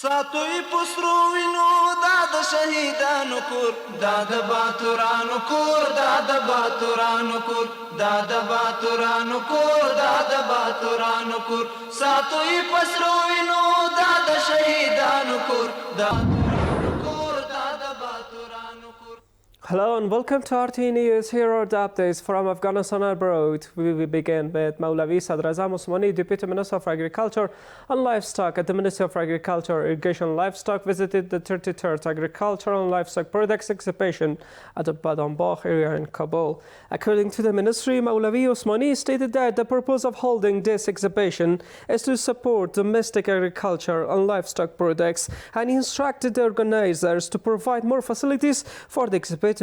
ساتوی پسرو وینو داد شهیدانو کور داد باتورانو کور داد باتورانو کور داد باتورانو کور داد باتورانو کور ساتوی پسرو وینو داد شهیدانو کور داد کور داد باتورانو کور. Hello and welcome to RTA News. Here are the updates from Afghanistan abroad. We will begin with Maulavi Sadrazam Osmani, Deputy Minister of Agriculture and Livestock at the Ministry of Agriculture, Irrigation and Livestock, visited the 33rd Agricultural and Livestock Products Exhibition at the Badambagh area in Kabul. According to the ministry, Maulavi Osmani stated that the purpose of holding this exhibition is to support domestic agriculture and livestock products, and he instructed the organizers to provide more facilities for the exhibitors.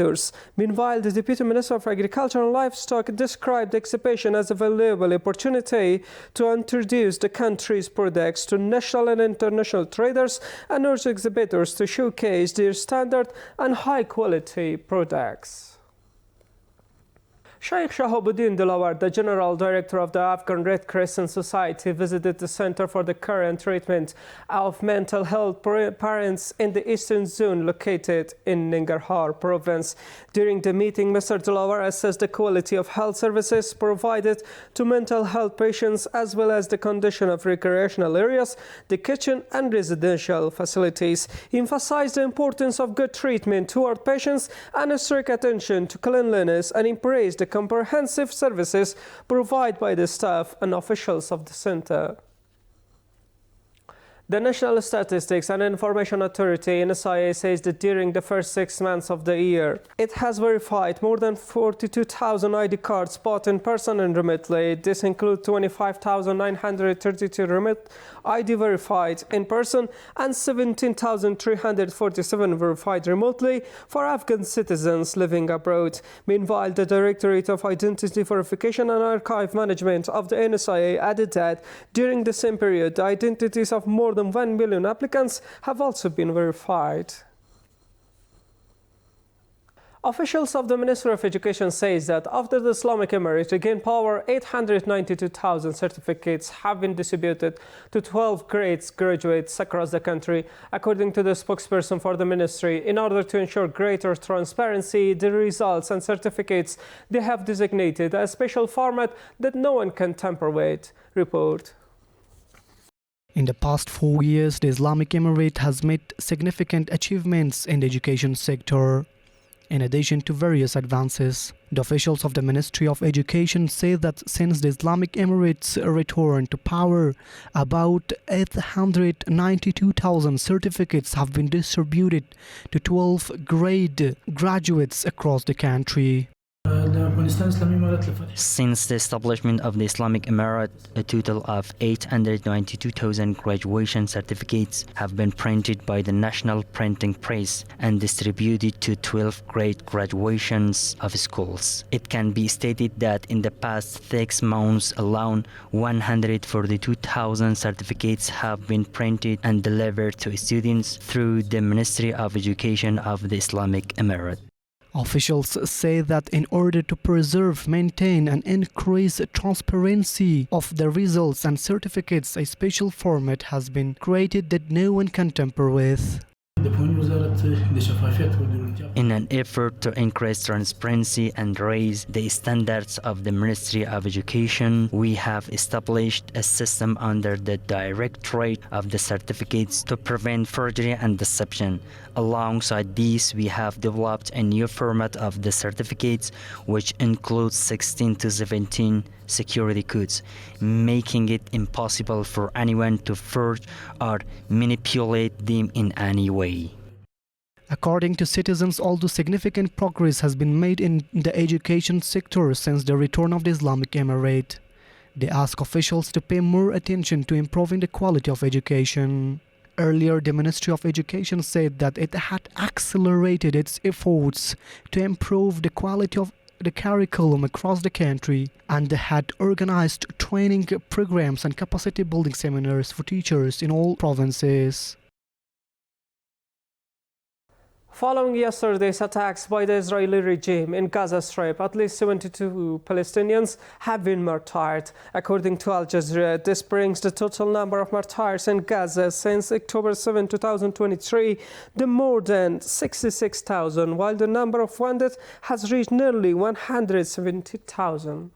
Meanwhile, the Deputy Minister of Agriculture and Livestock described the exhibition as a valuable opportunity to introduce the country's products to national and international traders and urged exhibitors to showcase their standard and high-quality products. Sheikh Shahabuddin Dilawar, the General Director of the Afghan Red Crescent Society, visited the Center for the Care and Treatment of Mental Health Parents in the Eastern Zone located in Nangarhar province. During the meeting, Mr. Dilawar assessed the quality of health services provided to mental health patients as well as the condition of recreational areas, the kitchen and residential facilities. He emphasized the importance of good treatment toward patients and strict attention to cleanliness and praised the comprehensive services provided by the staff and officials of the center. The National Statistics and Information Authority (NSIA) says that during the first 6 months of the year, it has verified more than 42,000 ID cards bought in person and remotely. This includes 25,932 remote ID verified in person and 17,347 verified remotely for Afghan citizens living abroad. Meanwhile, the Directorate of Identity Verification and Archive Management of the NSIA added that during the same period, the identities of more than 1 million applicants have also been verified. Officials of the Ministry of Education says that after the Islamic Emirate regained power, 892,000 certificates have been distributed to 12 grades graduates across the country. According to the spokesperson for the ministry, in order to ensure greater transparency, the results and certificates they have designated a special format that no one can tamper with. Report. In the past 4 years, the Islamic Emirate has made significant achievements in the education sector. In addition to various advances, the officials of the Ministry of Education say that since the Islamic Emirates' return to power, about 892,000 certificates have been distributed to 12 grade graduates across the country. Since the establishment of the Islamic Emirate, a total of 892,000 graduation certificates have been printed by the National Printing Press and distributed to 12 grade graduations of schools. It can be stated that in the past 6 months alone, 142,000 certificates have been printed and delivered to students through the Ministry of Education of the Islamic Emirate. Officials say that in order to preserve, maintain and increase transparency of the results and certificates, a special format has been created that no one can tamper with. In an effort to increase transparency and raise the standards of the Ministry of Education, we have established a system under the Directorate of the Certificates to prevent forgery and deception. Alongside these, we have developed a new format of the certificates, which includes 16 to 17 security codes, making it impossible for anyone to forge or manipulate them in any way. According to citizens, although significant progress has been made in the education sector since the return of the Islamic Emirate, they ask officials to pay more attention to improving the quality of education. Earlier, the Ministry of Education said that it had accelerated its efforts to improve the quality of the curriculum across the country and had organized training programs and capacity building seminars for teachers in all provinces. Following yesterday's attacks by the Israeli regime in Gaza Strip, at least 72 Palestinians have been martyred. According to Al Jazeera, this brings the total number of martyrs in Gaza since October 7, 2023 to more than 66,000, while the number of wounded has reached nearly 170,000.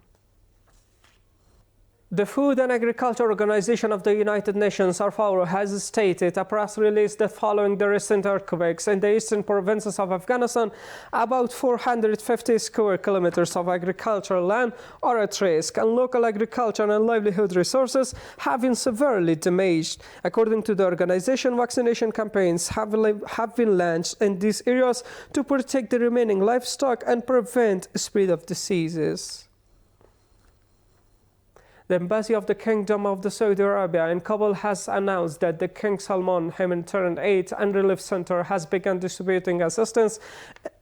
The Food and Agriculture Organization of the United Nations, FAO, has stated a press release that following the recent earthquakes in the eastern provinces of Afghanistan, about 450 square kilometers of agricultural land are at risk, and local agriculture and livelihood resources have been severely damaged. According to the organization, vaccination campaigns have been launched in these areas to protect the remaining livestock and prevent spread of diseases. The Embassy of the Kingdom of Saudi Arabia in Kabul has announced that the King Salman Humanitarian Aid and Relief Center has begun distributing assistance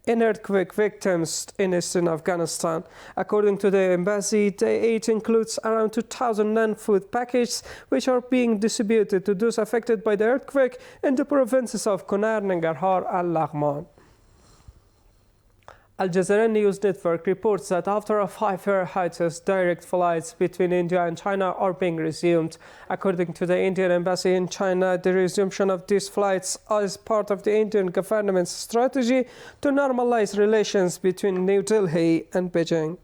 in earthquake victims in eastern Afghanistan. According to the embassy, the aid includes around 2,000 non-food packages, which are being distributed to those affected by the earthquake in the provinces of Kunar, Nangarhar, and Laghman. Al Jazeera News Network reports that after a 5-year hiatus, direct flights between India and China are being resumed. According to the Indian Embassy in China, the resumption of these flights is part of the Indian government's strategy to normalize relations between New Delhi and Beijing.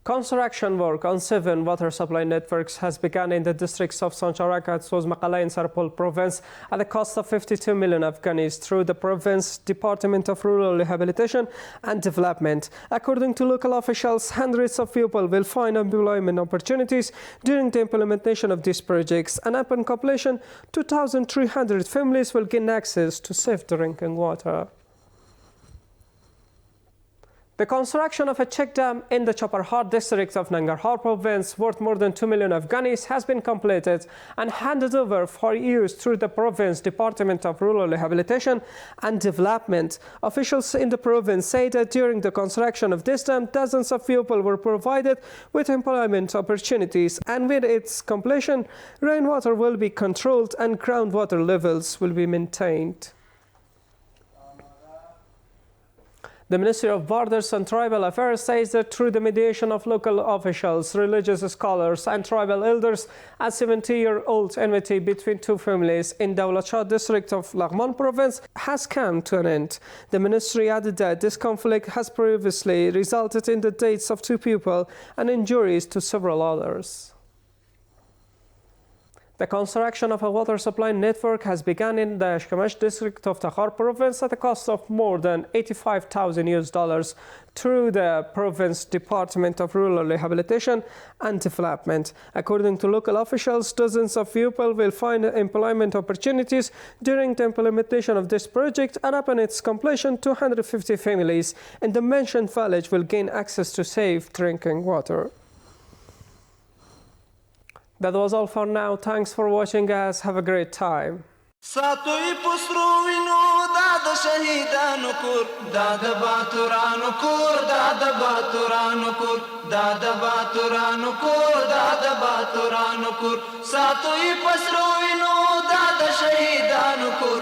Construction work on 7 water supply networks has begun in the districts of Sancharakat, Sozmakala in Sarpol province at a cost of 52 million Afghanis through the province Department of Rural Rehabilitation and Development. According to local officials, hundreds of people will find employment opportunities during the implementation of these projects, and upon completion, 2,300 families will gain access to safe drinking water. The construction of a check dam in the Chaparhar district of Nangarhar province, worth more than 2 million Afghanis, has been completed and handed over for use through the province Department of Rural Rehabilitation and Development. Officials in the province say that during the construction of this dam, dozens of people were provided with employment opportunities, and with its completion, rainwater will be controlled and groundwater levels will be maintained. The Ministry of Borders and Tribal Affairs says that through the mediation of local officials, religious scholars and tribal elders, a 70-year-old enmity between two families in Dawlat Shah district of Laghman province has come to an end. The ministry added that this conflict has previously resulted in the deaths of 2 people and injuries to several others. The construction of a water supply network has begun in the Ashkamash district of Takhar province at a cost of more than $85,000 through the province Department of Rural Rehabilitation and Development. According to local officials, dozens of people will find employment opportunities during the implementation of this project, and upon its completion, 250 families in the mentioned village will gain access to safe drinking water. That was all for now. Thanks for watching, guys. Have a great time. ساتوی پسرو وینو داد شهیدانو کور داد باتورانو کور داد باتورانو کور داد باتورانو کور داد باتورانو کور ساتوی پسرو وینو داد شهیدانو کور